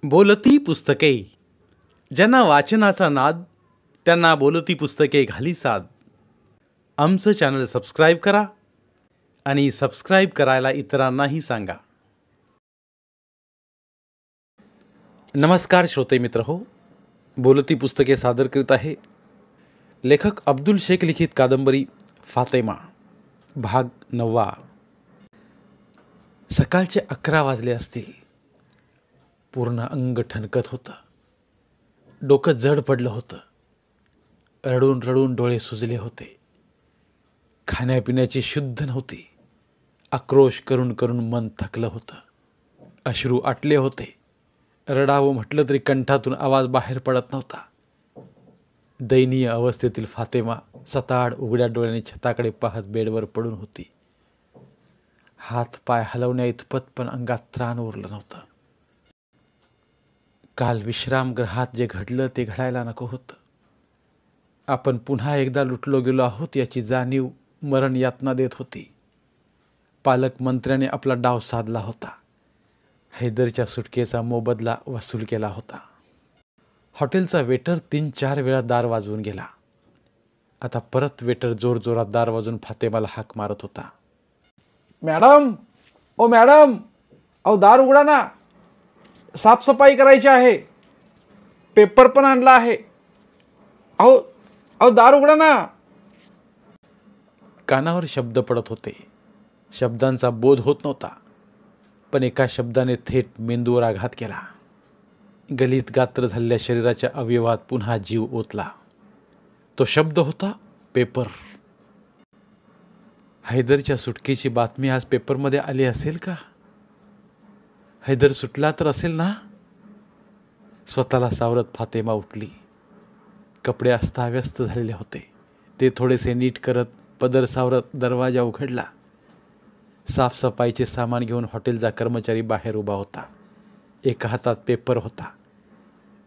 बोलती पुस्तके. ज्यांना वाचनाचा नाद त्यांना बोलती पुस्तके घाली साद. आमचं चॅनल सबस्क्राईब करा आणि सबस्क्राईब करायला इतरांनाही सांगा. नमस्कार श्रोते मित्र हो, बोलती पुस्तके सादर करीत आहे लेखक अब्दुल शेख लिखित कादंबरी फातेमा, भाग 9. सकाळचे 11 वाजले असतील. पूर्ण अंग ठणकत होतं. डोकं जड पडलं होतं. रडून रडून डोळे सुजले होते. खाण्यापिण्याची शुद्ध नव्हती. आक्रोश करून करून मन थकलं होतं. अश्रू आटले होते. रडावं म्हटलं तरी कंठातून आवाज बाहेर पडत नव्हता. दयनीय अवस्थेतील फातेमा सताड उघड्या डोळ्यांनी छताकडे पाहत बेडवर पडून होती. हात पाय हलवण्या इतपत पण अंगात त्राण उरलं नव्हतं. काल विश्रामगृहात जे घडलं ते घडायला नको होतं. आपण पुन्हा एकदा लुटलो गेलो आहोत याची जाणीव मरण यातना देत होती. पालकमंत्र्याने आपला डाव साधला होता. हैदरच्या सुटकेचा मोबदला वसूल केला होता. हॉटेलचा वेटर 3-4 वेळा दार वाजवून गेला. आता परत वेटर जोरजोरात दार वाजवून फातेमाला हाक मारत होता. मॅडम, ओ मॅडम, अहो दार उघडा ना, साफसफाई करायची आहे, पेपर पण आणला आहे, अहो अहो दार उघडा ना. कानावर शब्द पडत होते. शब्दांचा बोध होत नव्हता, पण एका शब्दाने थेट मेंदूवर आघात केला. गलित गात्र झालेल्या शरीराच्या अवयवात पुन्हा जीव ओतला. तो शब्द होता पेपर. हैदरच्या सुटकेची बातमी आज पेपरमध्ये आली असेल का? हैदर सुटला तर असेल ना? स्वतःला सावरत फातेमा उठली. कपडे अस्ताव्यस्त झालेले होते. ते थोडेसे नीट करत पदर सावरत दरवाजा उघडला. साफसफाईचे सामान घेऊन हॉटेलचा कर्मचारी बाहेर उभा होता. एका हातात पेपर होता.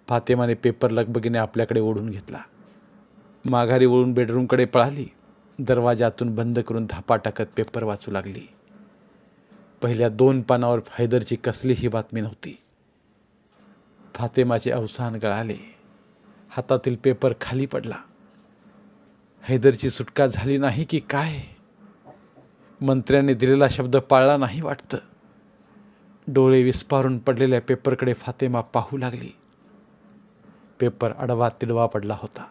फातेमाने पेपर लगबगीने आपल्याकडे ओढून घेतला. माघारी वळून बेडरूमकडे पळाली. दरवाजातून बंद करून धापा टाकत पेपर वाचू लागली. पहिल्या 2 पानावर हैदरची कसलीही बातमी नव्हती. फातेमाचे अवसान गळाले. हातातील पेपर खाली पडला. हैदरची सुटका झाली नाही की काय? मंत्र्याने दिलेला शब्द पाळला नाही वाटतं. डोळे विस्पारून पडलेल्या पेपरकडे फातेमा पाहू लागली. पेपर आडवा तिडवा पडला होता.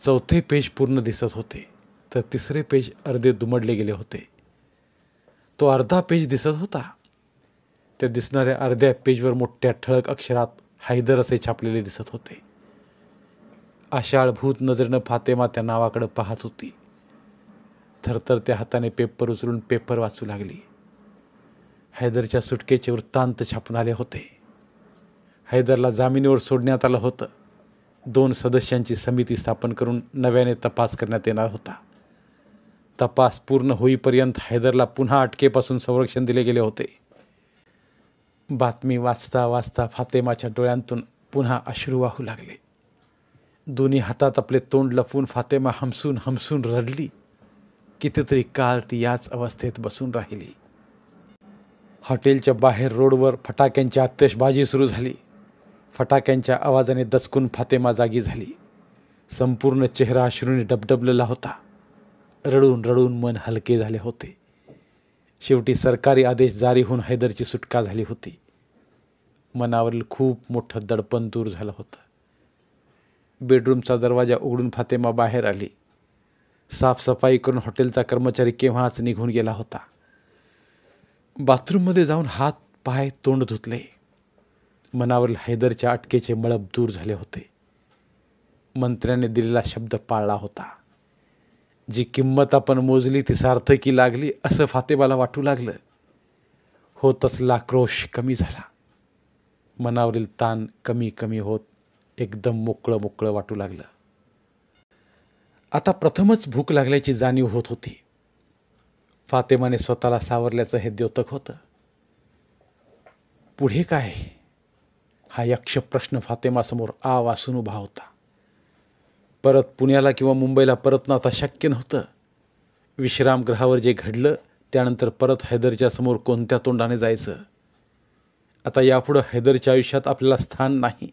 4थे पेज पूर्ण दिसत होते, तर 3रे पेज अर्धे दुमडले गेले होते. तो अर्धा पेज दिसत होता. त्या दिसणाऱ्या अर्ध्या पेजवर मोठ्या ठळक अक्षरात हैदर असे छापलेले दिसत होते. आशाळभूत नजरेनं फातेमा त्या नावाकडे पाहत होती. थरथरत्या हाताने पेपर उचलून पेपर वाचू लागली. हैदरच्या सुटकेचे वृत्तांत छापून आले होते. हैदरला जामिनीवर सोडण्यात आलं होतं. 2 सदस्यांची समिती स्थापन करून नव्याने तपास करण्यात येणार होता. तपास पूर्ण होईपर्यंत हैदरला पुन्हा अटकेपासून संरक्षण दिले गेले होते. बातमी वाचता वाचता फातेमाच्या डोळ्यांतून पुन्हा अश्रू वाहू लागले. दोन्ही हातात आपले तोंड लपवून फातेमा हमसून हमसून रडली. कितीतरी काळ ती याच अवस्थेत बसून राहिली. हॉटेलच्या बाहेर रोडवर फटाक्यांची आतिषबाजी सुरू झाली. फटाक्यांच्या आवाजाने दचकून फातेमा जागी झाली. संपूर्ण चेहरा अश्रूने डबडबलेला होता. रडून रडून मन हलके झाले होते. शेवटी सरकारी आदेश जारी होऊन हैदरची सुटका झाली होती. मनावरील खूप मोठं दडपण दूर झालं होतं. बेडरूमचा दरवाजा उघडून फातेमा बाहेर आली. साफसफाई करून हॉटेलचा कर्मचारी केव्हाच निघून गेला होता. बाथरूममध्ये जाऊन हात पाय तोंड धुतले. मनावरील हैदरच्या अटकेचे मळब दूर झाले होते. मंत्र्याने दिलेला शब्द पाळला होता. जी किंमत आपण मोजली ती सार्थकी लागली असं फातेमाला वाटू लागलं. होत असला आक्रोश कमी झाला. मनावरील ताण कमी कमी होत एकदम मोकळं मोकळं वाटू लागलं. आता प्रथमच भूक लागल्याची जाणीव होत होती. फातेमाने स्वतःला सावरल्याचं हे द्योतक होतं. पुढे काय? हा यक्ष प्रश्न फातेमासमोर वासून उभा होता. परत पुण्याला किंवा मुंबईला परतणं आता शक्य नव्हतं. विश्रामगृहावर जे घडलं त्यानंतर परत हैदरच्या समोर कोणत्या तोंडाने जायचं? आता यापुढं हैदरच्या आयुष्यात आपल्याला स्थान नाही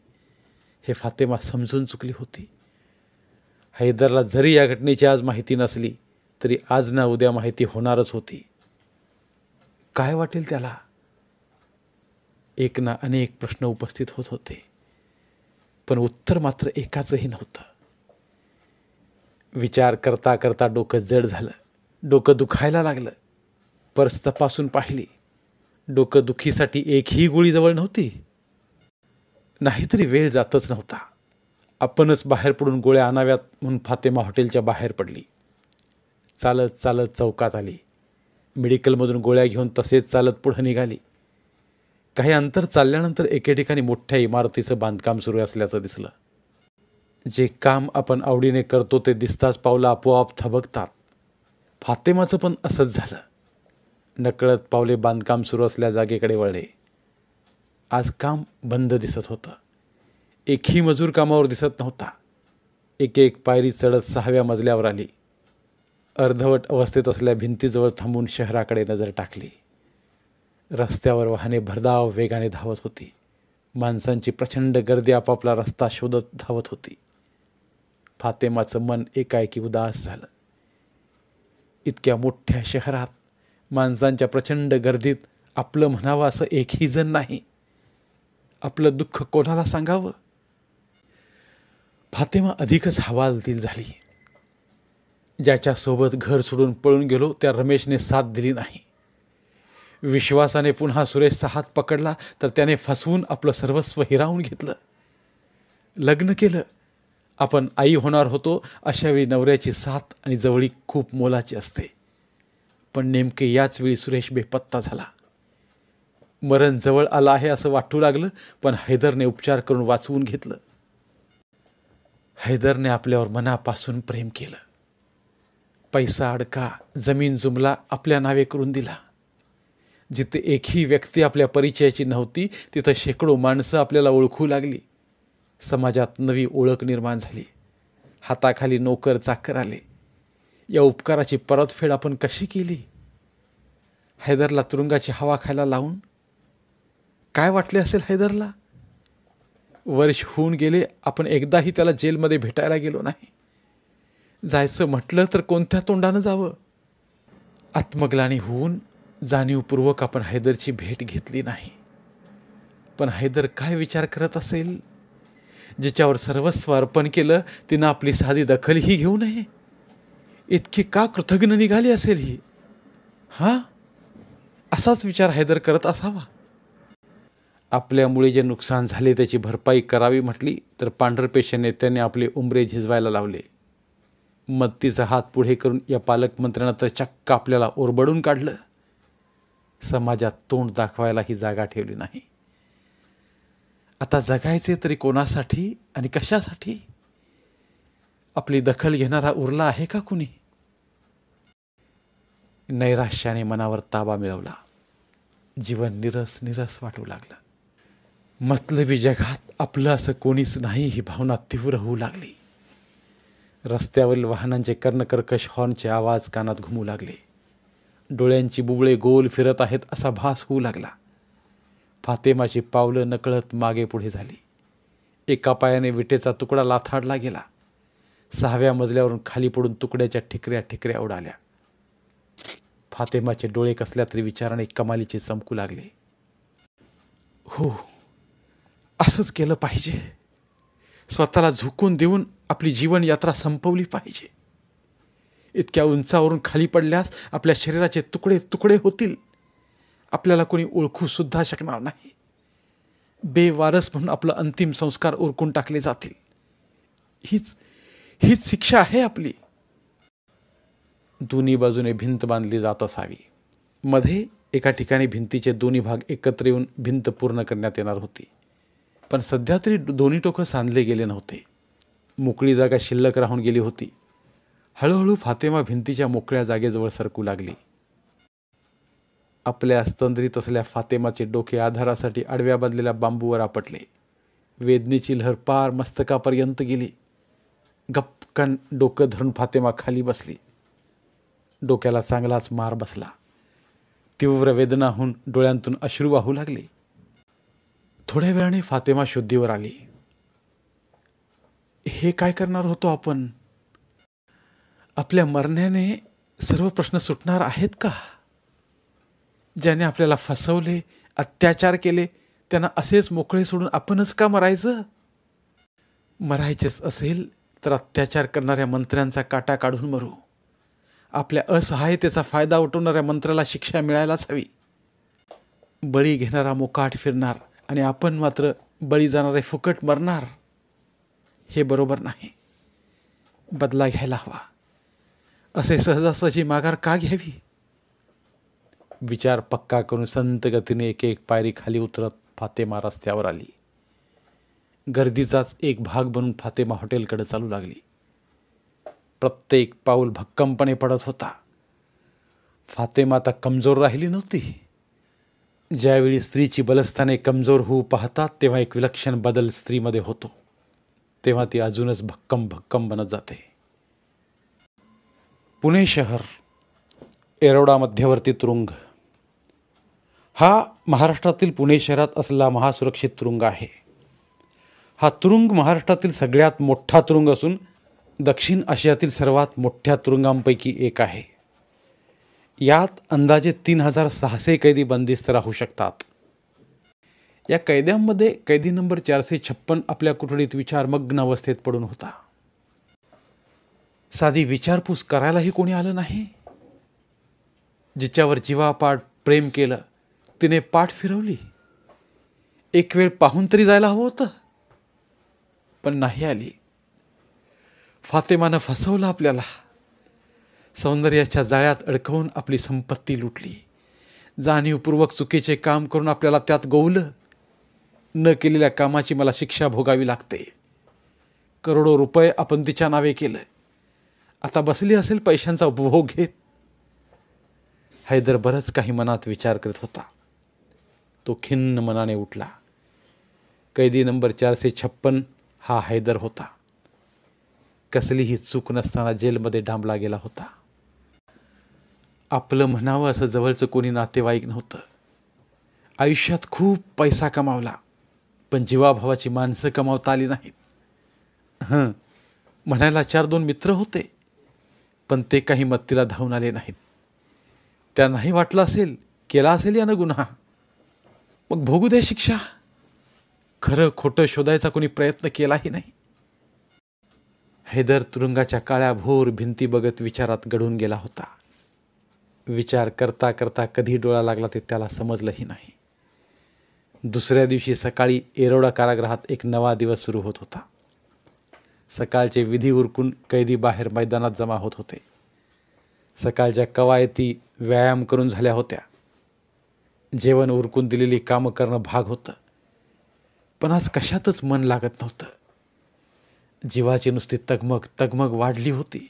हे फातेमा समजून चुकली होती. हैदरला जरी या घटनेची आज माहिती नसली तरी आज ना उद्या माहिती होणारच होती. काय वाटेल त्याला? एक ना अनेक प्रश्न उपस्थित होत होते, पण उत्तर मात्र एकाचंही नव्हतं. विचार करता करता डोकं जड झालं, डोकं दुखायला लागलं. पर्स तपासून पाहिली, डोकं दुखीसाठी एकही गोळी जवळ नव्हती. नाहीतरी वेळ जातच नव्हता. आपणच बाहेर पडून गोळ्या आणाव्यात म्हणून फातेमा हॉटेलच्या बाहेर पडली. चालत चालत चौकात आली. मेडिकलमधून गोळ्या घेऊन तसेच चालत पुढे निघाली. काही अंतर चालल्यानंतर एके ठिकाणी मोठ्या इमारतीचं बांधकाम सुरू असल्याचं दिसलं. जे काम आपण आवडीने करतो ते दिसताच पावलं आपोआप थबकतात. फातेमाचं पण असंच झालं. नकळत पावले बांधकाम सुरू असल्या जागेकडे वळले. आज काम बंद दिसत होतं. एकही मजूर कामावर दिसत नव्हता. एक एक पायरी चढत 6व्या मजल्यावर आली. अर्धवट अवस्थेत असलेल्या भिंतीजवळ थांबून शहराकडे नजर टाकली. रस्त्यावर वाहने भरधाव वेगाने धावत होती. माणसांची प्रचंड गर्दी आपापला रस्ता शोधत धावत होती. फातेमाचं मन एकाएकी उदास झालं. इतक्या मोठ्या शहरात माणसांच्या प्रचंड गर्दीत आपलं म्हणावं असं एकही जण नाही. आपलं दुःख कोणाला सांगावं? फातेमा अधिकच हवालदिल झाली. ज्याच्यासोबत घर सोडून पळून गेलो त्या रमेशने साथ दिली नाही. विश्वासाने पुन्हा सुरेशचा हात पकडला तर त्याने फसवून आपलं सर्वस्व हिरावून घेतलं. लग्न केलं. आपण आई होणार होतो अशावेळी नवऱ्याची साथ आणि जवळीक खूप मोलाची असते. पण नेमके याच वेळी सुरेश बेपत्ता झाला. मरण जवळ आलं आहे असं वाटू लागलं, पण हैदरने उपचार करून वाचवून घेतलं. हैदरने आपल्यावर मनापासून प्रेम केलं. पैसा अडका, जमीन जुमला आपल्या नावे करून दिला. जिथे एकही व्यक्ती आपल्या परिचयाची नव्हती तिथं शेकडो माणसं आपल्याला ओळखू लागली. समाजात नवी ओळख निर्माण झाली. हाताखाली नोकर चाकर आले. या उपकाराची परतफेड आपण कशी केली? हैदरला तुरुंगाची हवा खायला लावून काय वाटले असेल हैदरला? वर्ष होऊन गेले, आपण एकदाही त्याला जेलमध्ये भेटायला गेलो नाही. जायचं म्हटलं तर कोणत्या तोंडानं जावं? आत्मग्लानी होऊन जाणीवपूर्वक आपण हैदरची भेट घेतली नाही. पण हैदर काय विचार करत असेल? जिच्यावर सर्वस्व अर्पण केलं तिनं आपली साधी दखलही घेऊ नये. इतकी का कृतज्ञ निघाली असेल ही? असाच विचार हैदर करत असावा. आपल्यामुळे जे नुकसान झाले त्याची भरपाई करावी म्हटली तर पांढरपेशा नेत्याने आपले उंबरे झिजवायला लावले. मदतीचा हात पुढे करून या पालकमंत्र्यांना तर चक्क आपल्याला ओरबडून काढलं. समाजात तोंड दाखवायला ही जागा ठेवली नाही. आता जगायचे तरी कोणासाठी आणि कशासाठी? आपली दखल घेणारा उरला आहे का कुणी? नैराश्याने मनावर ताबा मिळवला. जीवन निरस निरस वाटू लागलं. मतलबी जगात आपलं असं कोणीच नाही ही भावना तीव्र होऊ लागली. रस्त्यावरील वाहनांचे कर्णकर्कश हॉर्नचे आवाज कानात घुमू लागले. डोळ्यांची बुबळे गोल फिरत आहेत असा भास होऊ लागला. फातेमाची पावलं नकळत मागे पुढे झाली. एका पायाने विटेचा तुकडा लाथाडला गेला. 6व्या मजल्यावरून खाली पडून तुकड्याच्या ठिकऱ्या ठिकऱ्या उडाल्या. फातेमाचे डोळे कसल्या तरी विचाराने कमालीचे चमकू लागले. हो, असंच केलं पाहिजे. स्वतःला झुकून देऊन आपली जीवन यात्रा संपवली पाहिजे. इतक्या उंचावरून खाली पडल्यास आपल्या शरीराचे तुकडे तुकडे होतील. आपल्याला कोणी ओळखू सुद्धा शकणार नाही. बेवारस म्हणून आपलं अंतिम संस्कार उरकून टाकले जातील. हीच शिक्षा आहे आपली. दोन्ही बाजूने भिंत बांधली जात असावी. मध्ये एका ठिकाणी भिंतीचे दोन्ही भाग एकत्र येऊन भिंत पूर्ण करण्यात येणार होती. पण सध्या तरी दोन्ही टोकं सांधले गेले नव्हते. मोकळी जागा शिल्लक राहून गेली होती. हळूहळू फातेमा भिंतीच्या मोकळ्या जागेजवळ सरकू लागली. आपल्या स्तंद्रीत असलेल्या फातेमाचे डोके आधारासाठी आडव्या बांधलेल्या बांबूवर आपटले. वेदनेची लहर पार मस्तकापर्यंत गेली. गपकन डोकं धरून फातेमा खाली बसली. डोक्याला चांगलाच मार बसला. तीव्र वेदना होऊन डोळ्यांतून अश्रू वाहू लागले. थोड्या वेळाने फातेमा शुद्धीवर आली. हे काय करणार होतो आपण? आपल्या मरण्याने सर्व प्रश्न सुटणार आहेत का? ज्याने आपल्याला फसवले, अत्याचार केले, त्यांना असेच मोकळे सोडून आपणच का मरायचं? मरायचेच असेल तर अत्याचार करणाऱ्या मंत्र्यांचा काटा काढून मरू. आपल्या असहायतेचा फायदा उठवणाऱ्या मंत्र्याला शिक्षा मिळायलाच हवी. बळी घेणारा मोकाट फिरणार आणि आपण मात्र बळी जाणारे फुकट मरणार. हे बरोबर नाही. बदला घ्यायला हवा. असे सहजासहजी माघार का घ्यावी? विचार पक्का करून संत गतीने एक एक पायरी खाली उतरत फातेमा रस्त्यावर आली. गर्दीचाच एक भाग बनून फातेमा हॉटेलकडे चालू लागली. प्रत्येक पाऊल भक्कमपणे पडत होता. फातेमा आता कमजोर राहिली नव्हती. ज्यावेळी स्त्रीची बलस्थाने कमजोर होऊ पाहतात तेव्हा एक विलक्षण बदल स्त्रीमध्ये होतो. तेव्हा ती अजूनच भक्कम भक्कम बनत जाते. पुणे शहर, येरवडा मध्यवर्ती तुरुंग हा महाराष्ट्रातील पुणे शहरात असलेला महासुरक्षित तुरुंग आहे. हा तुरुंग महाराष्ट्रातील सगळ्यात मोठा तुरुंग असून दक्षिण आशियातील सर्वात मोठ्या तुरुंगांपैकी एक आहे. यात अंदाजे 3600 कैदी बंदिस्त राहू शकतात. या कैद्यांमध्ये कैदी नंबर 456 आपल्या कोठडीत विचारमग्न अवस्थेत पडून होता. साधी विचारपूस करायलाही कोणी आलं नाही. जिच्यावर जीवापाड प्रेम केलं तिने पाठ फिरवली. एक वेळ पाहून तरी जायला हवं होतं, पण नाही आली. फातेमानं फसवलं आपल्याला. सौंदर्याच्या जाळ्यात अडकवून आपली संपत्ती लुटली. जाणीवपूर्वक चुकीचे काम करून आपल्याला त्यात गोवलं. न केलेल्या कामाची मला शिक्षा भोगावी लागते. करोडो रुपये आपण तिच्या नावे केलं. आता बसली असेल पैशांचा उपभोग घेत. हैदर बरंच काही मनात विचार करत होता. तो खिन्न मनाने उठला. कैदी नंबर 456 हा हैदर होता. कसलीही चूक नसताना जेलमध्ये डांबला गेला होता. आपलं म्हणावं असं जवळचं कोणी नातेवाईक नव्हतं. आयुष्यात खूप पैसा कमावला, पण जीवाभावाची माणसं कमावता आली नाहीत. म्हणायला 4-2 मित्र होते, पण ते काही मत्तीला धावून आले नाहीत. त्यांनाही वाटलं असेल, केला असेल यानं गुन्हा, मग भोगू दे शिक्षा. खरं खोटं शोधायचा कोणी प्रयत्न केलाही नाही. हैदर तुरुंगाच्या काळ्या भोर भिंती बघत विचारात गढून गेला होता. विचार करता करता कधी डोळा लागला ते त्याला समजलंही नाही. दुसऱ्या दिवशी सकाळी येरवडा कारागृहात एक नवा दिवस सुरू होत होता. सकाळचे विधी उरकून कैदी बाहेर मैदानात जमा होत होते. सकाळच्या कवायती व्यायाम करून झाल्या होत्या. जेवण उरकून दिलेली कामं करणं भाग होतं, पण आज कशातच मन लागत नव्हतं. जीवाची नुसती तगमग तगमग वाढली होती.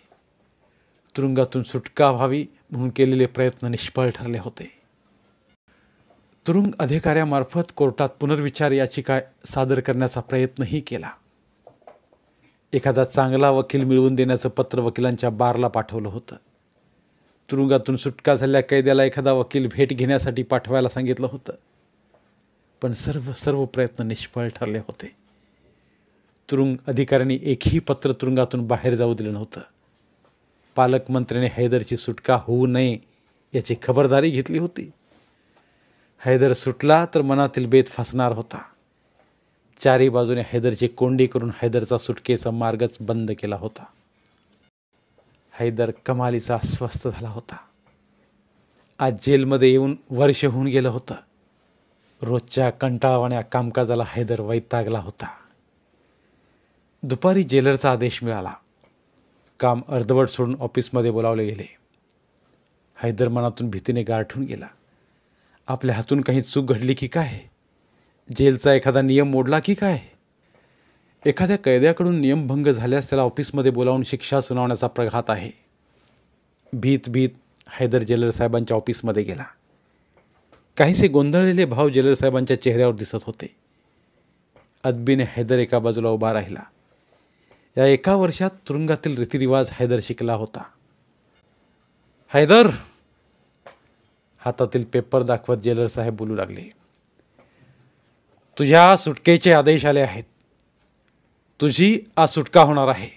तुरुंगातून सुटका व्हावी म्हणून केलेले प्रयत्न निष्फळ ठरले होते. तुरुंग अधिकाऱ्यामार्फत कोर्टात पुनर्विचार याचिका सादर करण्याचा प्रयत्नही केला. एखादा चांगला वकील मिळवून देण्याचं पत्र वकिलांच्या बारला पाठवलं होतं. तुरुंगातून सुटका झालेल्या कैद्याला एखादा वकील भेट घेण्यासाठी पाठवायला सांगितलं होतं, पण सर्व प्रयत्न निष्फळ ठरले होते. तुरुंग अधिकाऱ्यांनी एकही पत्र तुरुंगातून बाहेर जाऊ दिलं नव्हतं. पालकमंत्र्याने हैदरची सुटका होऊ नये याची खबरदारी घेतली होती. हैदर सुटला तर मनातील बेत फसणार होता. चारी बाजूने हैदरची कोंडी करून हैदरचा सुटकेचा मार्गच बंद केला होता. हैदर कमालीचा अस्वस्थ झाला होता. आज जेलमध्ये येऊन वर्ष होऊन गेलं होतं. रोजच्या कंटाळवाण्या कामकाजाला हैदर वैतागला होता. दुपारी जेलरचा आदेश मिळाला. काम अर्धवट सोडून ऑफिसमध्ये बोलावले गेले. हैदर मनातून भीतीने गारठून गेला. आपल्या हातून काही चूक घडली की काय? जेलचा एखादा नियम मोडला की काय? एखाद्या कैद्याकडून नियमभंग झाल्यास त्याला ऑफिसमध्ये बोलावून शिक्षा सुनावण्याचा प्रघात आहे. भीत हैदर जेलर साहेबांच्या ऑफिसमध्ये गेला. काहीसे गोंधळलेले भाव जेलर साहेबांच्या चेहऱ्यावर दिसत होते. अदबीने हैदर एका बाजूला उभा राहिला. या 1 वर्षात तुरुंगातील रीतिरिवाज हैदर शिकला होता. हैदर, हातातील पेपर दाखवत जेलर साहेब बोलू लागले. तुझ्या सुटकेचे आदेश आले आहेत. तुझी आज सुटका होणार आहे.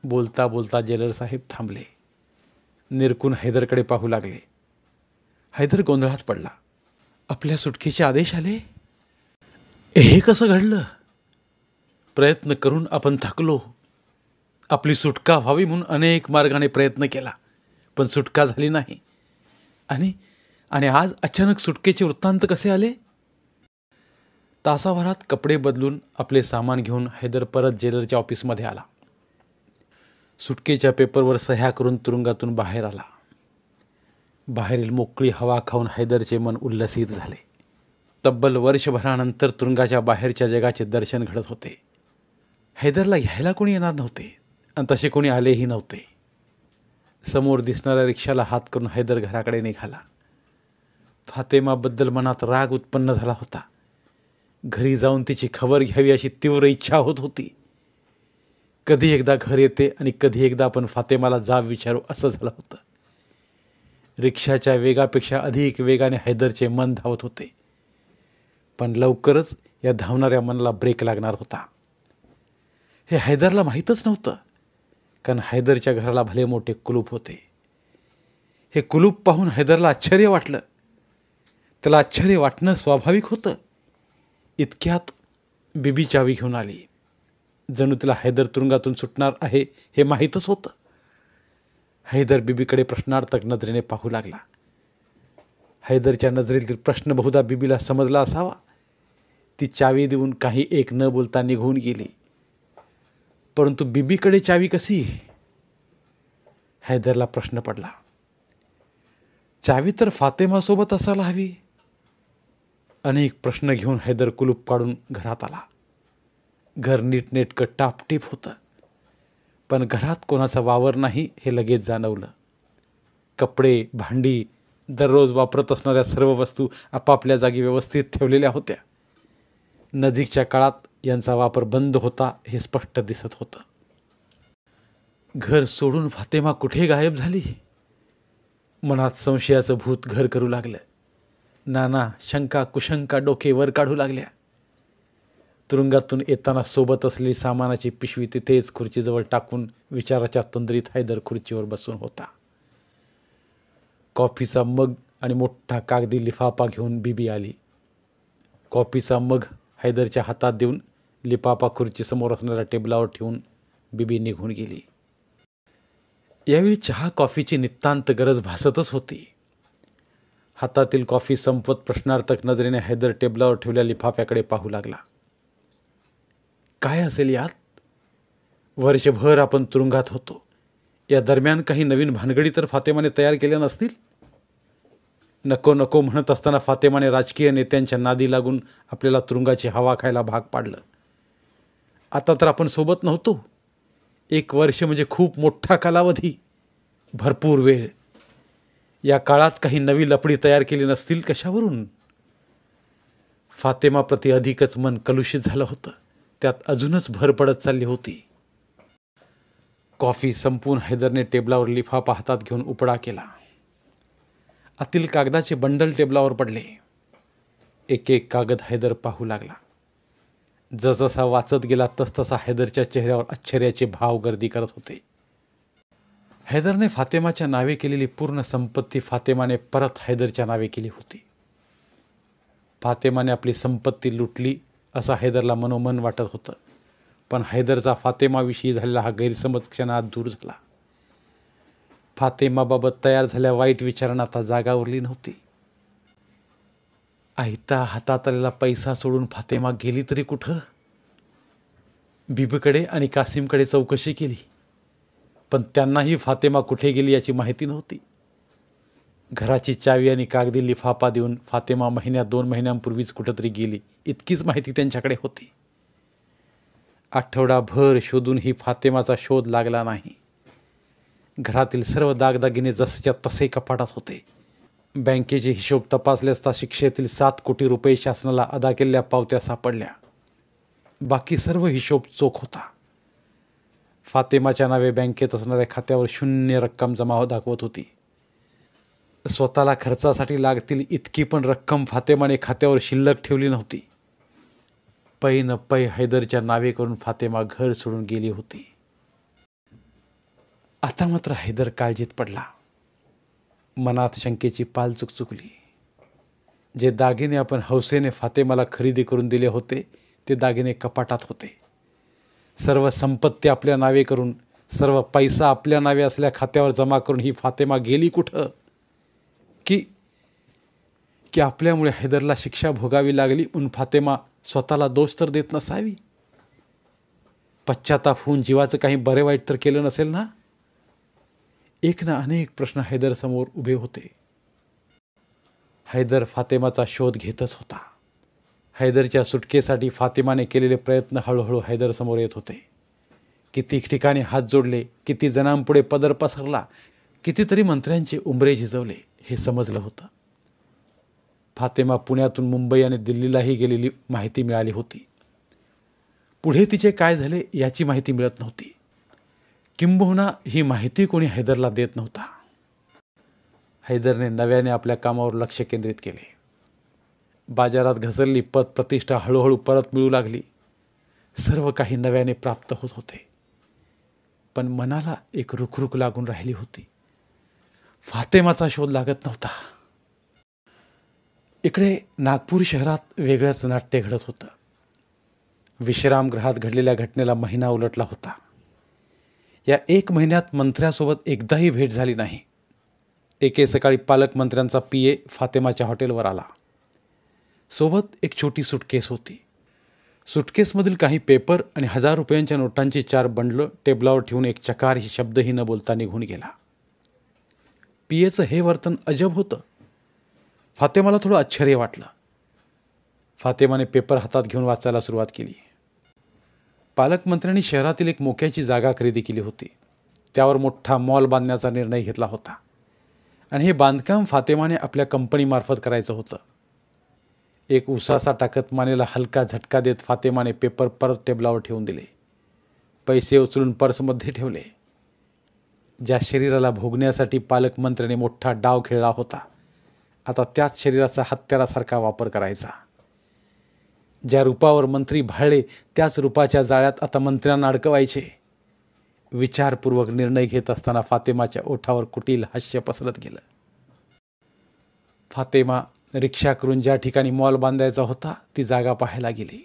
बोलता बोलता जेलर साहेब थांबले. निरकून हैदरकडे पाहू लागले. हैदर गोंधळात पडला. आपल्या सुटकेचे आदेश आले? हे कसं घडलं? प्रयत्न करून आपण थकलो. आपली सुटका व्हावी म्हणून अनेक मार्गाने प्रयत्न केला, पण सुटका झाली नाही. आणि आज अचानक सुटकेचे वृत्तांत कसे आले? तासाभरात कपडे बदलून आपले सामान घेऊन हैदर परत जेलरच्या ऑफिसमध्ये आला. सुटकेच्या पेपरवर सह्या करून तुरुंगातून बाहेर आला. बाहेरील मोकळी हवा खाऊन हैदरचे मन उल्लसित झाले. तब्बल वर्षभरानंतर तुरुंगाच्या बाहेरच्या जगाचे दर्शन घडत होते. हैदरला घ्यायला कोणी येणार नव्हते आणि तसे कोणी आलेही नव्हते. समोर दिसणाऱ्या रिक्षाला हात करून हैदर घराकडे निघाला. फातेमाबद्दल मनात राग उत्पन्न झाला होता. घरी जाऊन तिची खबर घ्यावी अशी तीव्र इच्छा होत होती. कधी एकदा घर येते आणि कधी एकदा आपण फातेमाला जाब विचारू असं झालं होतं. रिक्षाच्या वेगापेक्षा अधिक वेगाने हैदरचे मन धावत होते, पण लवकरच या धावणाऱ्या मनाला ब्रेक लागणार होता. हे हैदरला माहीतच नव्हतं, कारण हैदरच्या घराला भले मोठे कुलूप होते. हे कुलूप पाहून हैदरला आश्चर्य वाटलं. त्याला आश्चर्य वाटणं स्वाभाविक होतं. इतक्यात बीबी चावी घेऊन आली. जणू तिला हैदर तुरुंगातून सुटणार आहे हे माहीतच होतं. हैदर बीबीकडे प्रश्नार्थक नजरेने पाहू लागला. हैदरच्या नजरेतील प्रश्न बहुधा बीबीला समजला असावा. ती चावी देऊन काही एक न बोलता निघून गेली. परंतु बीबीकडे चावी कशी? हैदरला प्रश्न पडला. चावी तर फातेमासोबत असायला हवी. अनेक प्रश्न घेऊन हैदर कुलूप काढून घरात आला. घर नीटनेटकं टापटीप होतं, पण घरात कोणाचा वावर नाही हे लगेच जाणवलं. कपडे, भांडी, दररोज वापरत असणाऱ्या सर्व वस्तू आपापल्या जागी व्यवस्थित ठेवलेल्या होत्या. नजीकच्या काळात यांचा वापर बंद होता हे स्पष्ट दिसत होतं. घर सोडून फातेमा कुठे गायब झाली? मनात संशयाचं भूत घर करू लागलं. नाना शंका कुशंका डोके वर काढू लागल्या. तुरुंगातून येताना सोबत असलेली सामानाची पिशवी तिथेच खुर्चीजवळ टाकून विचाराच्या तंद्रीत हैदर खुर्चीवर बसून होता. कॉफीचा मग आणि मोठा कागदी लिफाफा घेऊन बीबी आली. कॉफीचा मग हैदरच्या हातात देऊन लिफाफा खुर्चीसमोर असणाऱ्या टेबलावर ठेवून बीबी निघून गेली. यावेळी चहा कॉफीची नितांत गरज भासतच होती. हातातील कॉफी संपवत प्रश्नार्थक नजरेने हैदर टेबलावर ठेवलेल्या लिफाफ्याकडे पाहू लागला. काय असेल यात? वर्षभर आपण तुरुंगात होतो. या दरम्यान काही नवीन भानगडी तर फातेमाने तयार केल्या नसतील? नको नको म्हणत असताना फातेमाने राजकीय नेत्यांच्या नादी लागून आपल्याला तुरुंगाची हवा खायला भाग पाडलं. आता तर आपण सोबत नव्हतो. 1 वर्ष म्हणजे खूप मोठा कालावधी, भरपूर वेळ. या काळात काही नवी लफडी तयार केली नसतील कशावरून? फातेमाप्रती अधिकच मन कलुषित झालं होतं. त्यात अजूनच भर पडत चालली होती. कॉफी संपवून हैदरने टेबलावर लिफाफा हातात घेऊन उपडा केला. आतील कागदाचे बंडल टेबलावर पडले. एक एक कागद हैदर पाहू लागला. जसजसा वाचत गेला तसतसा हैदरच्या चेहऱ्यावर आश्चर्याचे भाव गर्दी करत होते. हैदरने फातेमाच्या नावे केलेली पूर्ण संपत्ती फातेमाने परत हैदरच्या नावे केली होती. फातेमाने आपली संपत्ती लुटली असं हैदरला मनोमन वाटत होतं, पण हैदरचा फातेमाविषयी झालेला हा गैरसमज क्षणात दूर झाला. फातेमाबाबत तयार झालेल्या वाईट विचारांना आता जागा उरली नव्हती. आयता हातात आलेला पैसा सोडून फातेमा गेली तरी कुठं? बीबीकडे आणि कासिमकडे चौकशी केली, पण त्यांनाही फातेमा कुठे गेली याची माहिती नव्हती. घराची चावी आणि कागदी लिफाफा देऊन फातेमा 1-2 महिन्यांपूर्वीच कुठंतरी गेली इतकीच माहिती त्यांच्याकडे होती. आठवडाभर शोधूनही फातेमाचा शोध लागला नाही. घरातील सर्व दागदागिने जसेच्या तसे कपाटात होते. बँकेचे हिशोब तपासले असता शिक्षेतील 7 कोटी रुपये शासनाला अदा केलेल्या पावत्या सापडल्या. बाकी सर्व हिशोब चोख होता. फातेमाच्या नावे बँकेत असणाऱ्या खात्यावर 0 रक्कम जमा दाखवत होती. स्वतःला खर्चासाठी लागतील इतकी पण रक्कम फातेमाने खात्यावर शिल्लक ठेवली नव्हती. पै न पै हैदरच्या नावे करून फातेमा घर सोडून गेली होती. आता मात्र हैदर काळजीत पडला. मनात शंकेची पाल चुकचुकली. जे दागिने आपण हौसेने फातेमाला खरेदी करून दिले होते ते दागिने कपाटात होते. सर्व संपत्ती आपल्या नावे करून, सर्व पैसा आपल्या नावे असल्या खात्यावर जमा करून ही फातेमा गेली कुठं? की आपल्यामुळे हैदरला शिक्षा भोगावी लागली म्हणून फातेमा स्वतःला दोष तर देत नसावी? पश्चाताप होऊन जीवाचं काही बरे वाईट तर केलं नसेल ना? एक ना अनेक प्रश्न हैदर समोर उभे होते. हैदर फातेमाचा शोध घेतच होता. हैदरच्या सुटकेसाठी फातेमाने केलेले प्रयत्न हळूहळू हैदर समोर येत होते. किती ठिकाणी हात जोडले, किती जणांपुढे पदर पसरला, कितीतरी मंत्र्यांचे उंबरे झिजवले हे समजलं होतं. फातेमा पुण्यातून मुंबई आणि दिल्लीलाही गेलेली माहिती मिळाली होती. पुढे तिचे काय झाले याची माहिती मिळत नव्हती. किंबहुना ही माहिती कोणी हैदरला देत नव्हता. हैदरने नव्याने आपल्या कामावर लक्ष केंद्रित केले. बाजारात घसरली पद प्रतिष्ठा हळूहळू परत मिळू लागली. सर्व काही नव्याने प्राप्त होत होते. पण मनाला एक रुखरुख लागून राहिली होती. फातेमाचा शोध लागत नव्हता. इकडे नागपूर शहरात वेगळंच नाट्य घडत होतं. विश्रामगृहात घडलेल्या घटनेला महिना उलटला होता. या 1 महिन्यात मंत्र्यासोबत एकदाही भेट झाली नाही. एके सकाळी पालकमंत्र्यांचा PA फातेमाच्या हॉटेलवर आला. सोबत एक छोटी सुटकेस होती. सुटकेसमधील काही पेपर आणि 1000 रुपयांच्या नोटांची 4 बंडलं टेबलावर ठेवून एक चकारही शब्दही न बोलता निघून गेला. PAचं हे वर्तन अजब होतं. फातेमाला थोडं आश्चर्य वाटलं. फातेमाने पेपर हातात घेऊन वाचायला सुरुवात केली. पालकमंत्र्यांनी शहरातील एक मोक्याची जागा खरेदी केली होती. त्यावर मोठा मॉल बांधण्याचा निर्णय घेतला होता आणि हे बांधकाम फातेमाने आपल्या कंपनीमार्फत करायचं होतं. एक उसासा टाकत मानेला हलका झटका देत फातेमाने पेपर परत टेबलावर ठेवून दिले. पैसे उचलून पर्समध्ये ठेवले. ज्या शरीराला भोगण्यासाठी पालकमंत्र्याने मोठा डाव खेळला होता, आता त्याच शरीराचा हत्यारासारखा वापर करायचा. ज्या रूपावर मंत्री भाळले त्याच रूपाच्या जाळ्यात आता मंत्र्यांना अडकवायचे. विचारपूर्वक निर्णय घेत असताना फातेमाच्या ओठावर कुटील हास्य पसरत गेलं. फातेमा रिक्षा करून ज्या ठिकाणी मॉल बांधायचा होता ती जागा पाहायला गेली.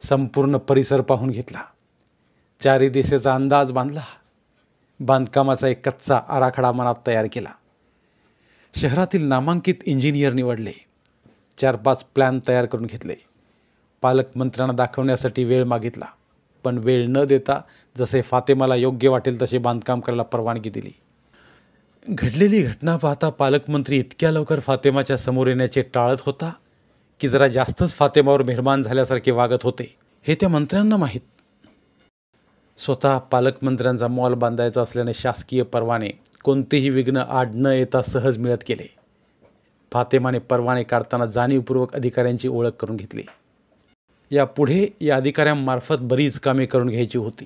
संपूर्ण परिसर पाहून घेतला. 4 दिशेचा अंदाज बांधला. बांधकामाचा एक कच्चा आराखडा मनात तयार केला. शहरातील नामांकित इंजिनियर निवडले. 4-5 प्लॅन तयार करून घेतले. पालकमंत्र्यांना दाखवण्यासाठी वेळ मागितला, पण वेळ न देता जसे फातेमाला योग्य वाटेल तसे बांधकाम करायला परवानगी दिली. घडलेली घटना पाहता पालकमंत्री इतक्या लवकर फातेमाच्या समोर येण्याचे टाळत होता की जरा जास्तच फातेमावर मेहरबान झाल्यासारखे वागत होते हे त्या मंत्र्यांना माहीत. स्वतः पालकमंत्र्यांचा मॉल बांधायचा असल्याने शासकीय परवाने कोणतेही विघ्न आड न येता सहज मिळत गेले. फातेमाने परवाने काढताना जाणीवपूर्वक अधिकाऱ्यांची ओळख करून घेतली. यापुढे या अधिकाऱ्यांमार्फत बरीच कामे करून घ्यायची होती.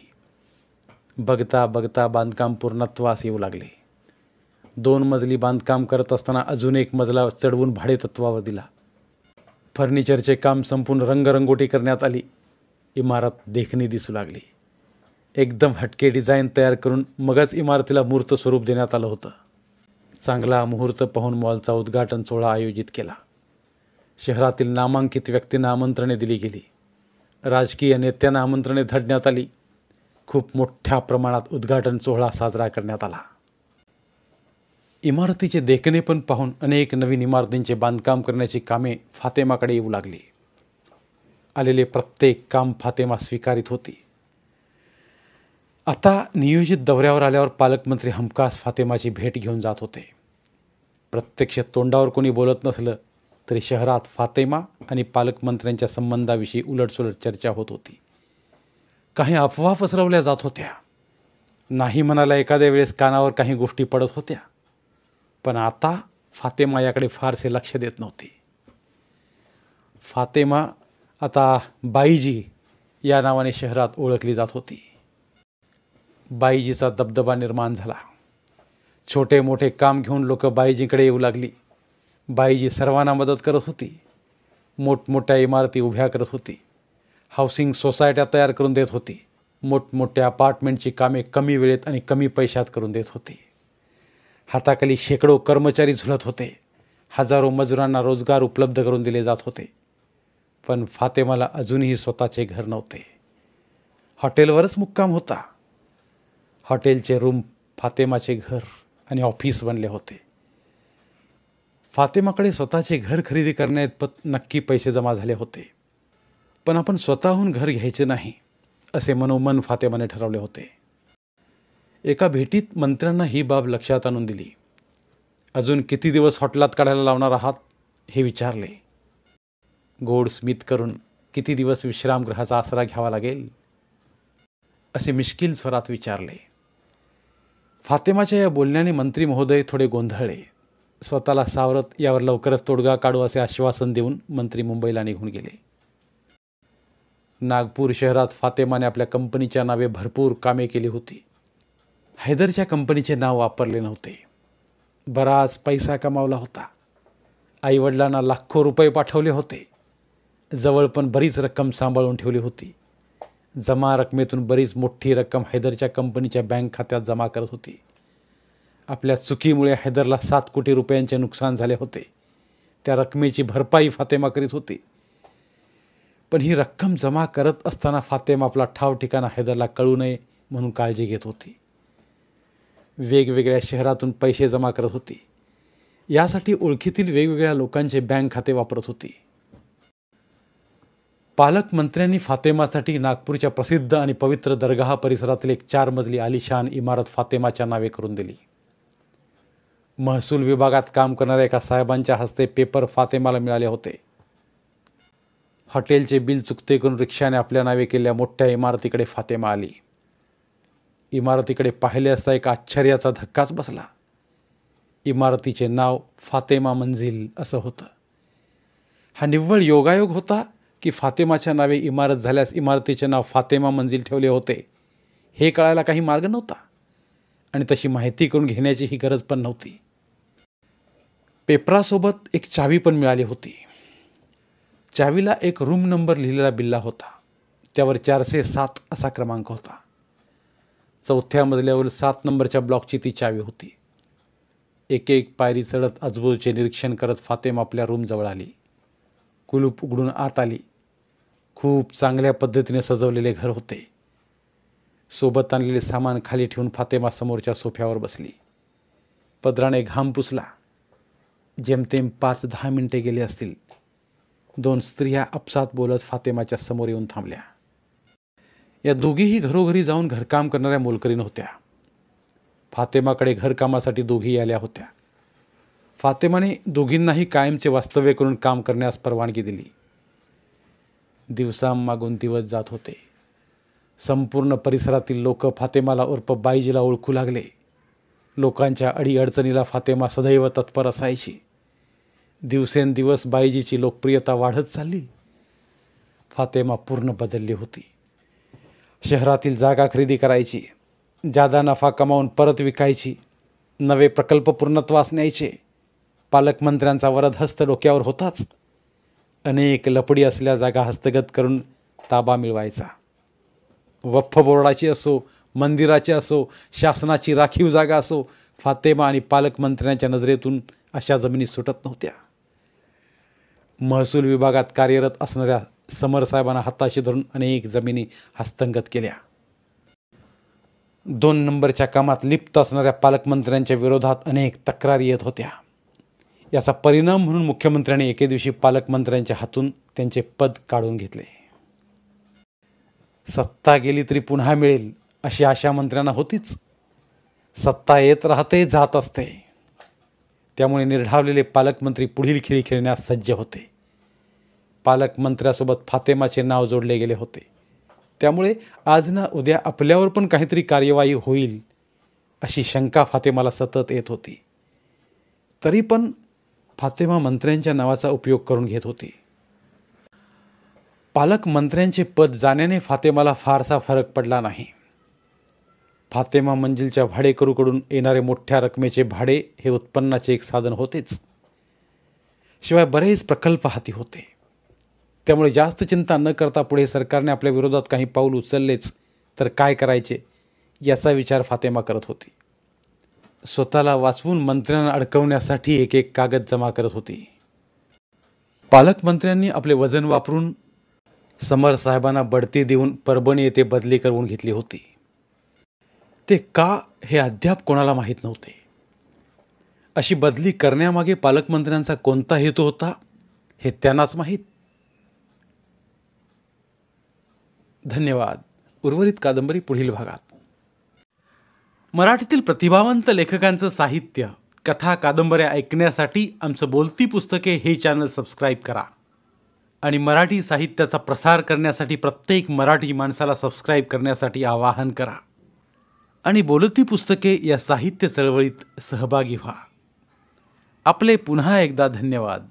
बघता बघता बांधकाम पूर्णत्वास येऊ लागले. 2 मजली बांधकाम करत असताना अजून 1 मजला चढवून भाडेतत्वावर दिला. फर्निचरचे काम संपून रंगरंगोटी करण्यात आली. इमारत देखणी दिसू लागली. एकदम हटके डिझाईन तयार करून मगच इमारतीला मूर्त स्वरूप देण्यात आलं होतं. चांगला मुहूर्त पाहून मॉलचा उद्घाटन सोहळा आयोजित केला. शहरातील नामांकित व्यक्तींना आमंत्रणे दिली गेली. राजकीय नेत्यांना आमंत्रणे धरण्यात आली. खूप मोठ्या प्रमाणात उद्घाटन सोहळा साजरा करण्यात आला. इमारतीचे देखणे पण पाहून अनेक नवीन इमारतींचे बांधकाम करण्याची कामे फातेमाकडे येऊ लागली. आलेले प्रत्येक काम फातेमा स्वीकारित होती. आता नियोजित दौऱ्यावर आल्यावर पालकमंत्री हमखास फातेमाची भेट घेऊन जात होते. प्रत्यक्ष तोंडावर कोणी बोलत नसलं तरी शहरात फातेमा आणि पालकमंत्र्यांच्या संबंधाविषयी उलटसुलट चर्चा होत होती. काही अफवा पसरवल्या जात होत्या. नाही म्हणायला एखाद्या वेळेस कानावर काही गोष्टी पडत होत्या. पण आता फातेमा याकडे फारसे लक्ष देत नव्हती. फातेमा आता बाईजी या नावाने शहरात ओळखली जात होती. बाईजीचा दबदबा निर्माण झाला. छोटे मोठे काम घेऊन लोक बाईजीकडे येऊ लागली. बाईजी सर्वांना मदत करत होती. मोठमोठ्या इमारती उभ्या करत होती. हाऊसिंग सोसायट्या तयार करून देत होती. मोठमोठ्या अपार्टमेंटची कामे कमी वेळेत आणि कमी पैशात करून देत होती. हाताखाली शेकडो कर्मचारी झुलत होते. हजारो मजुरांना रोजगार उपलब्ध करून दिले जात होते. पण फातेमाला अजूनही स्वतःचे घर नव्हते. हॉटेलवरच मुक्काम होता. हॉटेलचे रूम फातेमाचे घर आणि ऑफिस बनले होते. फातेमाकडे स्वतःचे घर खरेदी करण्यात नक्की पैसे जमा झाले होते. पण आपण स्वतःहून घर घ्यायचे नाही असे मनोमन फातेमाने ठरवले होते. एका भेटीत मंत्र्यांना ही बाब लक्षात आणून दिली. अजून किती दिवस हॉटेलात काढायला लावणार आहात हे विचारले. गोड स्मित करून किती दिवस विश्रामगृहाचा आसरा घ्यावा लागेल असे मिश्किल स्वरात विचारले. फातेमाच्या या बोलण्याने मंत्री महोदय थोडे गोंधळले. स्वतःला सावरत यावर लवकरच तोडगा काढू असे आश्वासन देऊन मंत्री मुंबईला निघून गेले. नागपूर शहरात फातेमाने आपल्या कंपनीच्या नावे भरपूर कामे केली होती. हैदरच्या कंपनीचे नाव वापरले नव्हते. बराच पैसा कमावला होता. आईवडिलांना लाखो रुपये पाठवले होते. जवळ पण बरीच रक्कम सांभाळून ठेवली होती. जमा रकमेतून बरीच मोठी रक्कम हैदरच्या कंपनीच्या बँक खात्यात जमा करत होती. आपल्या चुकीमुळे हैदरला 7 कोटी रुपयांचे नुकसान झाले होते. त्या रकमेची भरपाई फातेमा करीत होती. पण ही रक्कम जमा करत असताना फातेमा आपला ठाव ठिकाणा हैदरला कळू नये म्हणून काळजी घेत होती. वेगवेगळ्या शहरातून पैसे जमा करत होती. यासाठी ओळखीतील वेगवेगळ्या लोकांचे बँक खाते वापरत होती. पालकमंत्र्यांनी फातेमासाठी नागपूरच्या प्रसिद्ध आणि पवित्र दरगाह परिसरातील एक 4 मजली आलिशान इमारत फातेमाच्या नावे करून दिली. महसूल विभागात काम करणाऱ्या एका साहेबांच्या हस्ते पेपर फातेमाला मिळाले होते. हॉटेलचे बिल चुकते करून रिक्षाने आपल्या नावे केलेल्या मोठ्या इमारतीकडे फातेमा आली. इमारतीकडे पाहिले असता एक आश्चर्याचा धक्काच बसला. इमारतीचे नाव फातेमा मंजिल असं होतं. हा निव्वळ योगायोग होता की फातेमाच्या नावे इमारत झाल्यास इमारतीचे नाव फातेमा मंजिल ठेवले होते हे कळायला काही मार्ग नव्हता आणि तशी माहिती करून घेण्याची ही गरज पण नव्हती. पेपरासोबत एक चावी पण मिळाली होती. चावीला एक रूम नंबर लिहिलेला बिल्ला होता. त्यावर 407 असा क्रमांक होता. 4थ्या मजल्यावर 7 नंबरच्या ब्लॉकची ती चावी होती. एक एक पायरी चढत आजूबाजूचे निरीक्षण करत फातेमा आपल्या रूमजवळ आली. कुलूप उघडून आत आली. खूप चांगल्या पद्धतीने सजवलेले घर होते. सोबत आणलेले सामान खाली ठेवून फातेमा समोरच्या सोफ्यावर बसली. पदराने घाम पुसला. जेमतेम 5-10 मिनिटे गेली असतील. 2 स्त्रिया आपसात बोलत फातेमाच्या समोर येऊन थांबल्या. या दोघीही घरोघरी जाऊन घरकाम करणाऱ्या मोलकरीण होत्या. फातेमाकडे घरकामासाठी दोघी आल्या होत्या. फातेमाने दोघींनाही कायमचे वास्तव्य करून काम करण्यास परवानगी दिली. दिवसांमागून दिवस जात होते. संपूर्ण परिसरातील लोक फातेमाला उर्फ बाईजीला ओळखू लागले. लोकांच्या अडीअडचणीला फातेमा सदैव तत्पर असायची. दिवसेंदिवस बाईजीची लोकप्रियता वाढत चालली. फातेमा पूर्ण बदलली होती. शहरातील जागा खरेदी करायची. जादा नफा कमावून परत विकायची. नवे प्रकल्प पूर्णत्वास न्यायचे. पालकमंत्र्यांचा वरदहस्त डोक्यावर होताच. अनेक लपडी असलेल्या जागा हस्तगत करून ताबा मिळवायचा. वक्फ बोर्डाची असो, मंदिराची असो, शासनाची राखीव जागा असो, फातेमा आणि पालकमंत्र्यांच्या नजरेतून अशा जमिनी सुटत नव्हत्या. महसूल विभागात कार्यरत असणाऱ्या समरसाहेबांना हाताशी धरून अनेक जमिनी हस्तगत केल्या. 2 नंबरच्या कामात लिप्त असणाऱ्या पालकमंत्र्यांच्या विरोधात अनेक तक्रारी येत होत्या. याचा परिणाम म्हणून मुख्यमंत्र्यांनी एके दिवशी पालकमंत्र्यांच्या हातून त्यांचे पद काढून घेतले. सत्ता गेली तरी पुन्हा मिळेल अशी आशा मंत्र्यांना होतीच. सत्ता येत राहते, जात असते. त्यामुळे निर्ढावलेले पालकमंत्री पुढील खेळी खेळण्यास सज्ज होते. पालकमंत्र्यासोबत फातेमाचे नाव जोडले गेले होते. त्यामुळे आज ना उद्या आपल्यावर पण काहीतरी कार्यवाही होईल अशी शंका फातेमाला सतत येत होती. तरी पण फातेमा मंत्र्यांच्या नावाचा उपयोग करून घेत होती. पालकमंत्र्यांचे पद जाण्याने फातेमाला फारसा फरक पडला नाही. फातेमा मंजिलच्या भाडेकरूकडून येणारे मोठ्या रकमेचे भाडे हे उत्पन्नाचे एक साधन होतेच, शिवाय बरेच प्रकल्प हाती होते. त्यामुळे जास्त चिंता न करता पुढे सरकारने आपल्या विरोधात काही पाऊल उचललेच तर काय करायचे याचा विचार फातेमा करत होती. स्वतःला वाचवून मंत्र्यांना अडकवण्यासाठी एक एक कागद जमा करत होती. पालकमंत्र्यांनी आपले वजन वापरून समर साहेबांना बढती देऊन परभणी येथे बदली करून घेतली होती. ते का हे अद्याप कोणाला माहीत नव्हते. अशी बदली करण्यामागे पालकमंत्र्यांचा कोणता हेतू होता हे त्यांनाच माहीत. धन्यवाद. उर्वरित कादंबरी पुढील भागात. मराठीतील प्रतिभावंत लेखकांचं साहित्य, कथा, कादंबऱ्या ऐकण्यासाठी आमचं बोलती पुस्तके हे चॅनल सबस्क्राईब करा आणि मराठी साहित्याचा प्रसार करण्यासाठी प्रत्येक मराठी माणसाला सबस्क्राईब करण्यासाठी आवाहन करा आणि बोलती पुस्तके या साहित्य चळवळीत सहभागी व्हा. आपले पुन्हा एकदा धन्यवाद.